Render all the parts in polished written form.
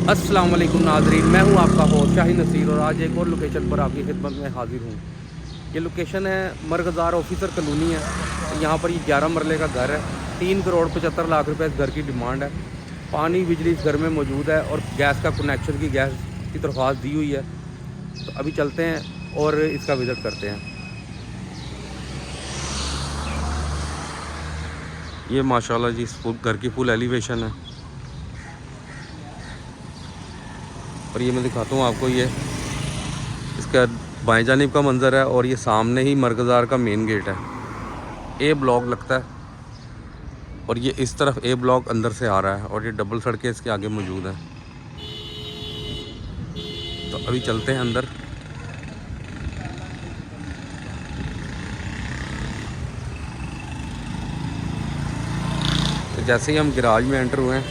अस्सलाम वालेकुम नाज़रीन, मैं हूं आपका होस्ट शाहीन नसीर और आज एक और लोकेशन पर आपकी खिदमत में हाजिर हूं। ये लोकेशन है मरगज़ार ऑफिसर कॉलोनी है। यहाँ पर ये 11 मरले का घर है। 3 करोड़ 75 लाख रुपए इस घर की डिमांड है। पानी बिजली इस घर में मौजूद है और गैस का कनेक्शन की गैस की दरख्वास्त दी हुई है। तो अभी चलते हैं और इसका विज़िट करते हैं। ये माशाल्लाह जी इस घर की फुल एलिवेशन है और ये मैं दिखाता हूँ आपको। ये इसका बाएं जानिब का मंज़र है और ये सामने ही मरगज़ार का मेन गेट है। ए ब्लॉक लगता है और ये इस तरफ ए ब्लॉक अंदर से आ रहा है और ये डबल सड़कें इसके आगे मौजूद हैं। तो अभी चलते हैं अंदर। तो जैसे ही हम गैराज में एंटर हुए हैं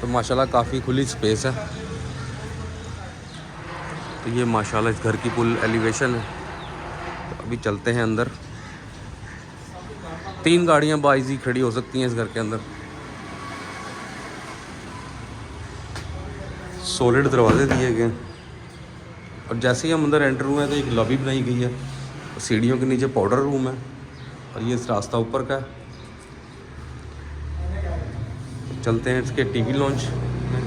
तो माशाल्लाह काफ़ी खुली स्पेस है। तो ये माशाल्लाह इस घर की फुल एलिवेशन है। तो अभी चलते हैं अंदर। 3 गाड़ियाँ बाइज़ी खड़ी हो सकती हैं इस घर के अंदर। सॉलिड दरवाजे दिए गए हैं और जैसे ही हम अंदर एंटर हुए हैं तो एक लॉबी बनाई गई है और सीढ़ियों के नीचे पाउडर रूम है और ये इस रास्ता ऊपर का है। तो चलते हैं इसके टीवी लॉन्च में।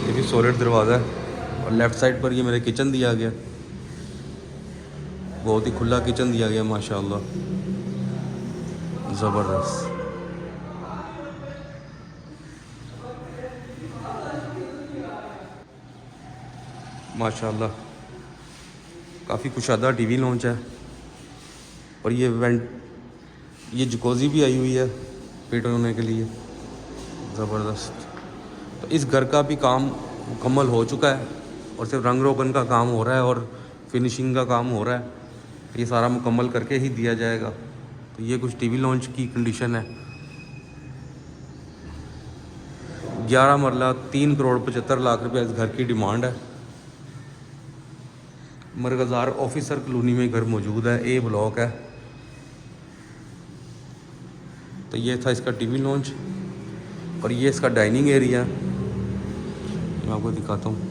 ये भी सॉलिड दरवाज़ा है और लेफ़्ट साइड पर ये मेरे किचन दिया गया। बहुत ही खुला किचन दिया गया माशाल्लाह, ज़बरदस्त। माशाल्लाह काफ़ी कुशादा टीवी लॉन्च है और ये जकोज़ी भी आई हुई है फिट होने के लिए, ज़बरदस्त। तो इस घर का भी काम मुकम्मल हो चुका है और सिर्फ रंग रोगन का काम हो रहा है और फिनिशिंग का काम हो रहा है। ये सारा मुकम्मल करके ही दिया जाएगा। तो ये कुछ टीवी लॉन्च की कंडीशन है। 11 मरला 3 करोड़ 75 लाख रुपये इस घर की डिमांड है। मरगज़ार ऑफिसर कॉलोनी में घर मौजूद है, ए ब्लॉक है। तो ये था इसका टीवी लॉन्च और ये इसका डाइनिंग एरिया, मैं आपको दिखाता हूँ।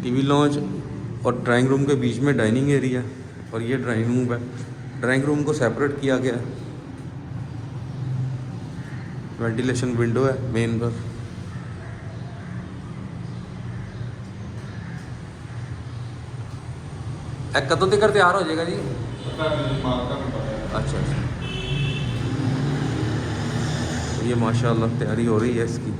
टीवी लॉन्च और ड्राइंग रूम के बीच में डाइनिंग एरिया और ये ड्राइंग रूम है। ड्राइंग रूम को सेपरेट किया गया है। वेंटिलेशन विंडो है मेन पर। कदों तक तैयार हो जाएगा जी? अच्छा अच्छा। तो ये माशाल्लाह तैयारी हो रही है इसकी।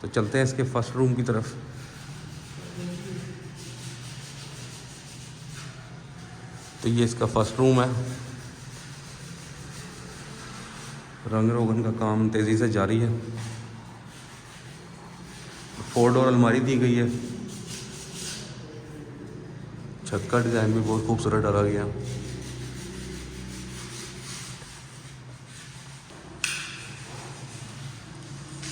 तो चलते हैं इसके फर्स्ट रूम की तरफ। तो ये इसका फर्स्ट रूम है। रंग रोगन का काम तेज़ी से जारी है। 4 डोर अलमारी दी गई है। छत का डिज़ाइन भी बहुत खूबसूरत डाला गया।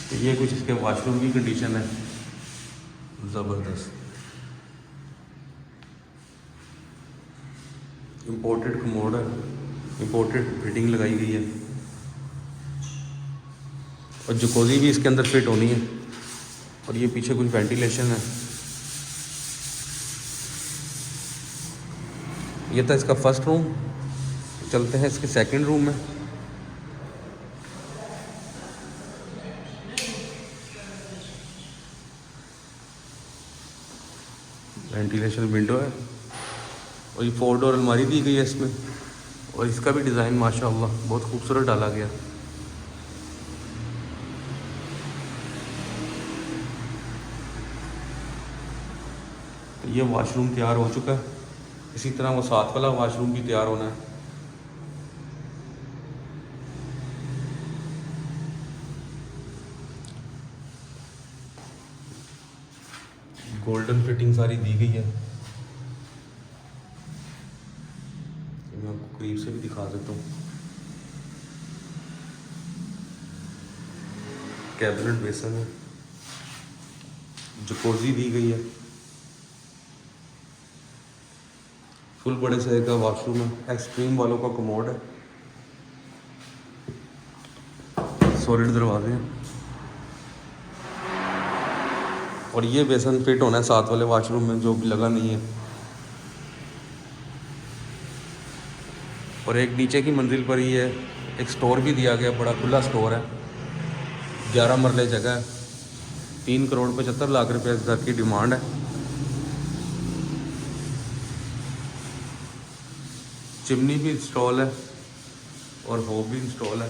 तो ये कुछ इसके वॉशरूम की कंडीशन है, ज़बरदस्त। इम्पोर्टेड कमोड है, इम्पोर्टेड फिटिंग लगाई गई है और जकोज़ी भी इसके अंदर फिट होनी है। और ये पीछे कुछ वेंटिलेशन है। ये था इसका फर्स्ट रूम। चलते हैं इसके सेकंड रूम में। वेंटिलेशन विंडो है और ये 4 डोर अलमारी दी गई है इसमें और इसका भी डिज़ाइन माशाल्लाह बहुत खूबसूरत डाला गया। तो ये वॉशरूम तैयार हो चुका है। इसी तरह वो साथ वाला वॉशरूम भी तैयार होना है। गोल्डन फिटिंग सारी दी गई है। मैं आपको करीब से भी दिखा देता हूँ। कैबिनेट बेसन है, जकोज़ी दी गई है, फुल बड़े साइज का वॉशरूम है, एक्सट्रीम वालों का कमोड है, सॉलिड दरवाजे हैं। और ये बेसन फिट होना है साथ वाले वॉशरूम में, जो भी लगा नहीं है। और एक नीचे की मंजिल पर ही है एक स्टोर भी दिया गया, बड़ा खुला स्टोर है, 11 मरले जगह है, 3,75,00,000 रुपये इस घर की डिमांड है। चिमनी भी इंस्टॉल है और होब भी इंस्टॉल है।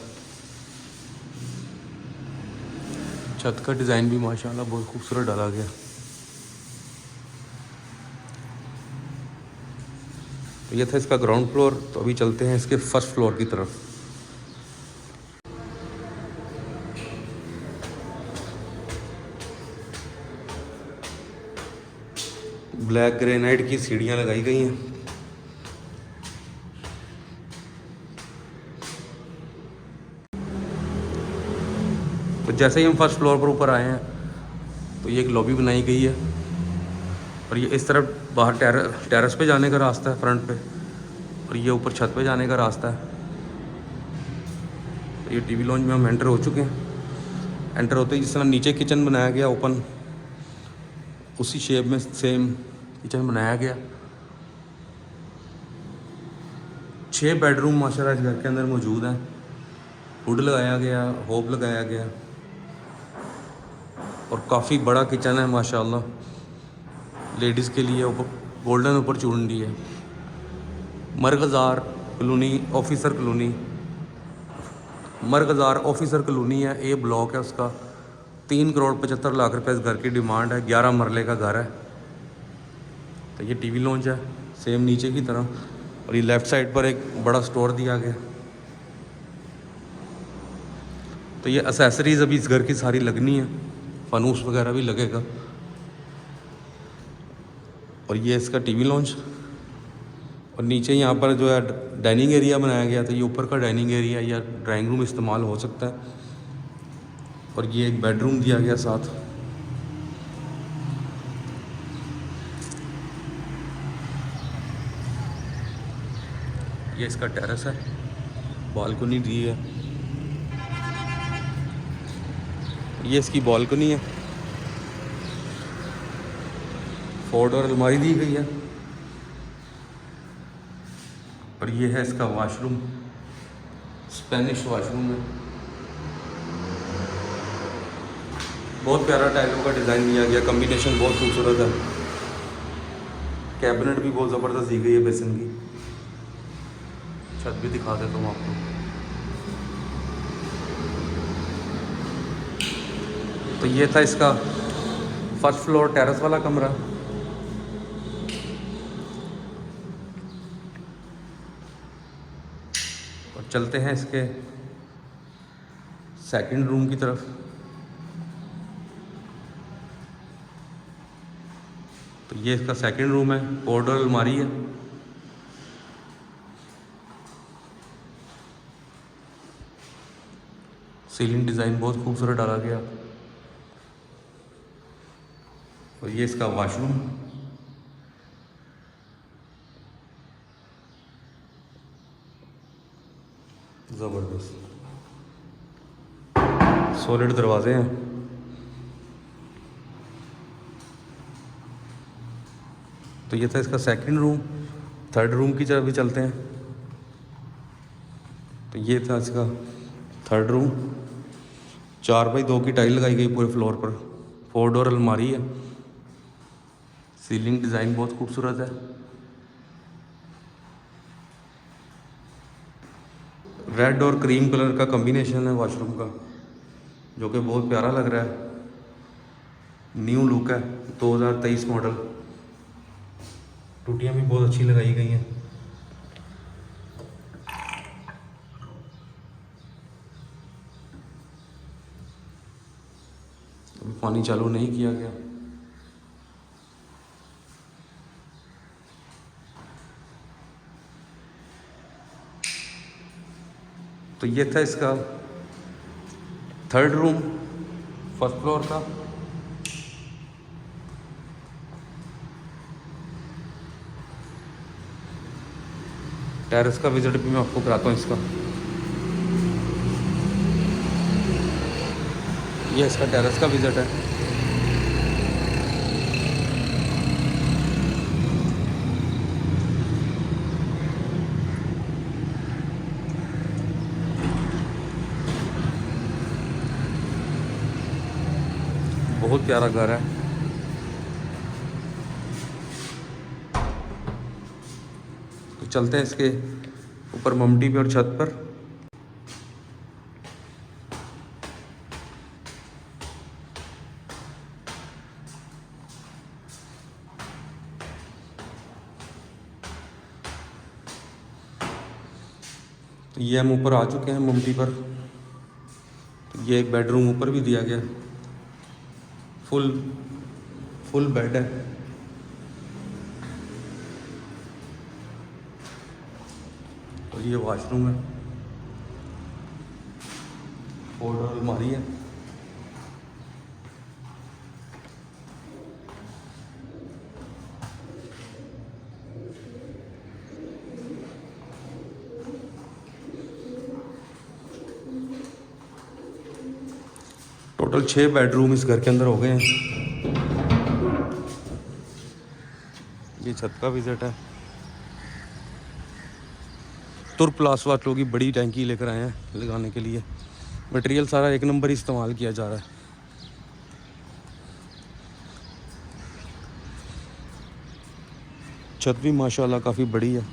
छत का डिज़ाइन भी माशाल्लाह बहुत खूबसूरत डाला गया। तो ये था इसका ग्राउंड फ्लोर। तो अभी चलते हैं इसके फर्स्ट फ्लोर की तरफ। ब्लैक ग्रेनाइट की सीढ़ियाँ लगाई गई हैं। तो जैसे ही हम फर्स्ट फ्लोर पर ऊपर आए हैं तो ये एक लॉबी बनाई गई है और ये इस तरफ बाहर टेरेस पे जाने का रास्ता है फ्रंट पे, और ये ऊपर छत पे जाने का रास्ता है। तो ये टीवी लॉन्ज में हम एंटर हो चुके हैं। एंटर होते ही जिस तरह नीचे किचन बनाया गया ओपन, उसी शेप में सेम किचन बनाया गया। 6 बेडरूम माशाल्लाह इस घर के अंदर मौजूद हैं। वुड लगाया गया, होब लगाया गया और काफ़ी बड़ा किचन है माशाल्लाह। लेडीज़ के लिए गोल्डन अपॉर्चुनिटी है। Marghazar colony officer colony, Marghazar officer colony है, ए ब्लॉक है उसका। 3,75,00,000 रुपये इस घर की डिमांड है। 11 मरले का घर है। तो ये टीवी लॉन्च है सेम नीचे की तरह, और ये लेफ़्ट साइड पर एक बड़ा स्टोर दिया गया। तो ये एसेसरीज़ अभी इस घर की सारी लगनी है, फनूस वगैरह भी लगेगा। और ये इसका टीवी लॉन्च, और नीचे यहाँ पर जो है डाइनिंग एरिया बनाया गया। तो ये ऊपर का डाइनिंग एरिया या ड्राइंग रूम इस्तेमाल हो सकता है। और ये एक बेडरूम दिया गया साथ। ये इसका टेरेस है, बालकनी दी है। ये इसकी बालकनी है, 4 डोर अलमारी दी गई है। और ये है इसका वॉशरूम, स्पेनिश वॉशरूम है। बहुत प्यारा टाइलों का डिज़ाइन दिया गया, कम्बिनेशन बहुत खूबसूरत है। कैबिनेट भी बहुत ज़बरदस्त दी गई है बेसन की। छत भी दिखा देता हूँ आपको। तो ये था इसका फर्स्ट फ्लोर टेरेस वाला कमरा। और चलते हैं इसके सेकंड रूम की तरफ। तो ये इसका सेकंड रूम है, 4 डोर अलमारी है। सीलिंग डिज़ाइन बहुत खूबसूरत डाला गया। और ये इसका वॉशरूम, ज़बरदस्त सॉलिड दरवाजे हैं। तो ये था इसका सेकंड रूम। थर्ड रूम की तरफ भी चलते हैं। तो ये था इसका थर्ड रूम, 4x2 की टाइल लगाई गई पूरे फ्लोर पर। 4 डोर अलमारी है। सीलिंग डिज़ाइन बहुत खूबसूरत है। रेड और क्रीम कलर का कॉम्बिनेशन है वॉशरूम का, जो कि बहुत प्यारा लग रहा है। न्यू लुक है, 2023 मॉडल। टूटियाँ भी बहुत अच्छी लगाई गई हैं। अभी पानी चालू नहीं किया गया। तो ये था इसका थर्ड रूम फर्स्ट फ्लोर का। टेरेस का विज़िट भी मैं आपको कराता हूँ इसका। ये इसका टेरेस का विज़िट है। बहुत प्यारा घर है। तो चलते हैं इसके ऊपर ममटी पे और छत पर। तो ये हम ऊपर आ चुके हैं ममटी पर। तो ये एक बेडरूम ऊपर भी दिया गया, फुल बेड है। और ये वॉशरूम है, 4 डोर अलमारी है। टोटल 6 बेडरूम इस घर के अंदर हो गए हैं। ये छत का विज़िट है। तुरप्लास वालों की बड़ी टैंकी लेकर आए हैं लगाने के लिए। मटेरियल सारा एक नंबर ही इस्तेमाल किया जा रहा है। छत भी माशाल्लाह काफ़ी बड़ी है।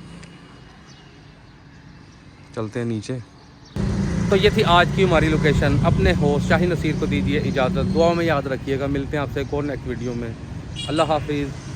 चलते हैं नीचे। तो ये थी आज की हमारी लोकेशन। अपने होस्ट शाहीन नसीर को दीजिए इजाज़त। दुआ में याद रखिएगा। मिलते हैं आपसे एक और नेक्स्ट वीडियो में। अल्लाह हाफिज़।